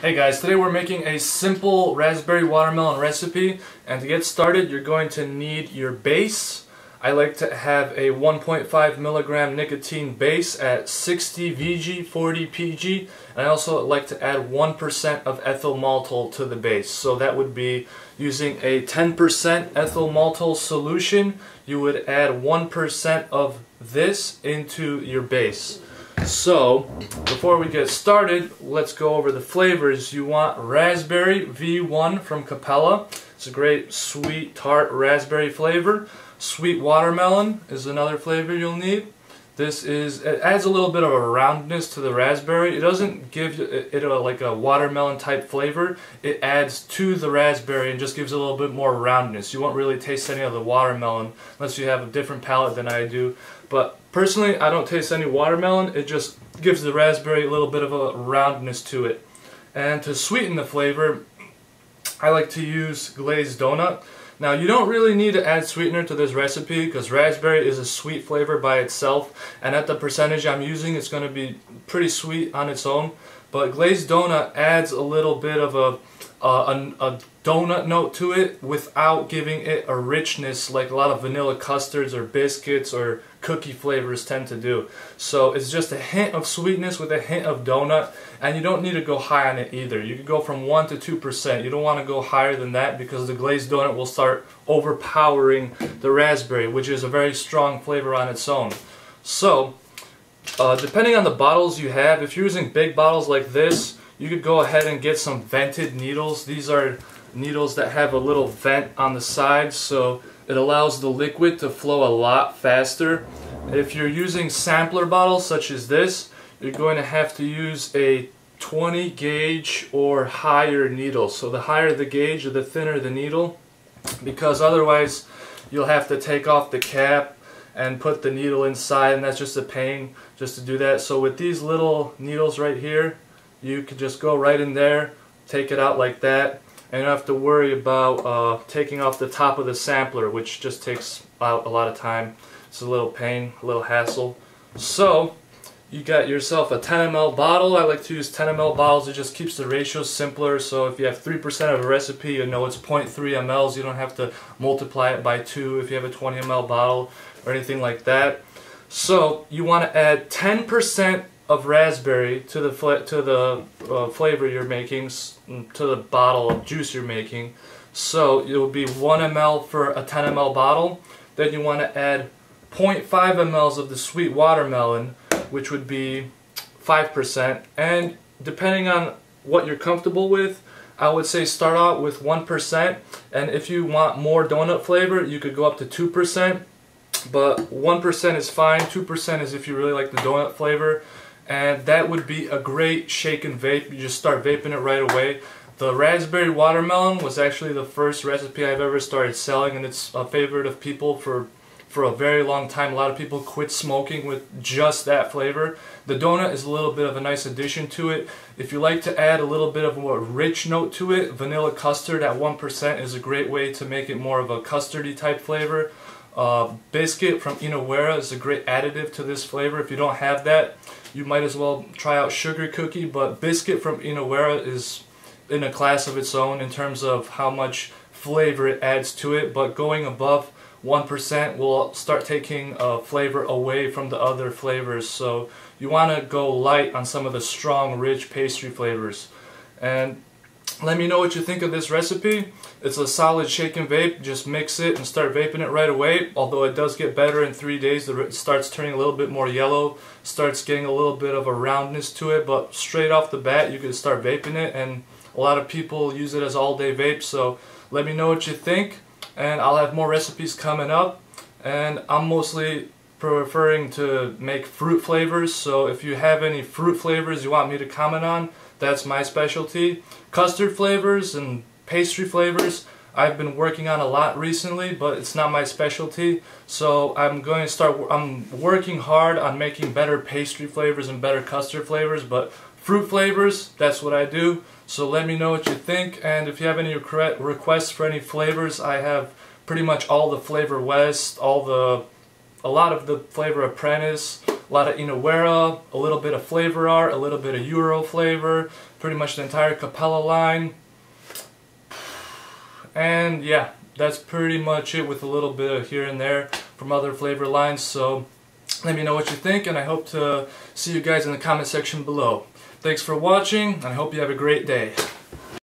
Hey guys, today we're making a simple raspberry watermelon recipe, and to get started you're going to need your base. I like to have a 1.5 milligram nicotine base at 60 VG, 40 PG, and I also like to add 1% of ethyl maltol to the base. So that would be using a 10% ethyl maltol solution. You would add 1% of this into your base. So, before we get started, let's go over the flavors. You want raspberry V1 from Capella. It's a great sweet tart raspberry flavor. Sweet watermelon is another flavor you'll need. It adds a little bit of a roundness to the raspberry. It doesn't give it like a watermelon type flavor. It adds to the raspberry and just gives it a little bit more roundness. You won't really taste any of the watermelon unless you have a different palate than I do. But personally, I don't taste any watermelon. It just gives the raspberry a little bit of a roundness to it. And to sweeten the flavor, I like to use Glazed Doughnut. Now, you don't really need to add sweetener to this recipe because raspberry is a sweet flavor by itself, and at the percentage I'm using, it's going to be pretty sweet on its own. But Glazed Doughnut adds a little bit of a donut note to it without giving it a richness like a lot of vanilla custards or biscuits or cookie flavors tend to do. So it's just a hint of sweetness with a hint of donut, and you don't need to go high on it either. You can go from 1 to 2%. You don't want to go higher than that because the Glazed Doughnut will start overpowering the raspberry, which is a very strong flavor on its own. So depending on the bottles you have, if you're using big bottles like this, you could go ahead and get some vented needles. These are needles that have a little vent on the side, so it allows the liquid to flow a lot faster. If you're using sampler bottles such as this, you're going to have to use a 20 gauge or higher needle. So the higher the gauge, the thinner the needle, because otherwise you'll have to take off the cap and put the needle inside, and that's just a pain just to do that. So with these little needles right here, you could just go right in there, take it out like that, and you don't have to worry about taking off the top of the sampler, which just takes out a lot of time. It's a little pain, a little hassle. So you got yourself a 10 ml bottle. I like to use 10 ml bottles. It just keeps the ratio simpler. So if you have 3% of a recipe, you know it's 0.3 mLs. You don't have to multiply it by 2 if you have a 20 ml bottle or anything like that. So you want to add 10% of raspberry to the flavor you're making, to the bottle of juice you're making. So it will be 1 ml for a 10 ml bottle. Then you want to add 0.5 mLs of the sweet watermelon, which would be 5%. And depending on what you're comfortable with, I would say start out with 1%. And if you want more donut flavor, you could go up to 2%. But 1% is fine. 2% is if you really like the donut flavor. And that would be a great shake and vape. You just start vaping it right away. The raspberry watermelon was actually the first recipe I've ever started selling, and it's a favorite of people for a very long time. A lot of people quit smoking with just that flavor. The donut is a little bit of a nice addition to it. If you like to add a little bit of a more rich note to it, vanilla custard at 1% is a great way to make it more of a custardy type flavor. Biscuit from Inawera is a great additive to this flavor. If you don't have that, you might as well try out sugar cookie, but biscuit from Inawera is in a class of its own in terms of how much flavor it adds to it, but going above 1% will start taking flavor away from the other flavors. So you want to go light on some of the strong, rich pastry flavors. And let me know what you think of this recipe. It's a solid shake and vape. Just mix it and start vaping it right away. Although it does get better in 3 days. It starts turning a little bit more yellow, starts getting a little bit of a roundness to it, but straight off the bat you can start vaping it, and a lot of people use it as all-day vape. So let me know what you think, and I'll have more recipes coming up. And I'm mostly preferring to make fruit flavors, so if you have any fruit flavors you want me to comment on, that's my specialty. Custard flavors and pastry flavors I've been working on a lot recently, but it's not my specialty. So I'm working hard on making better pastry flavors and better custard flavors, but fruit flavors, that's what I do. So let me know what you think, and if you have any requests for any flavors, I have pretty much all the Flavor West, a lot of the Flavor Apprentice, a lot of Inawera, a little bit of Flavor Art, a little bit of Euro flavor, pretty much the entire Capella line. And yeah, that's pretty much it, with a little bit of here and there from other flavor lines. So let me know what you think, and I hope to see you guys in the comment section below. Thanks for watching, and I hope you have a great day.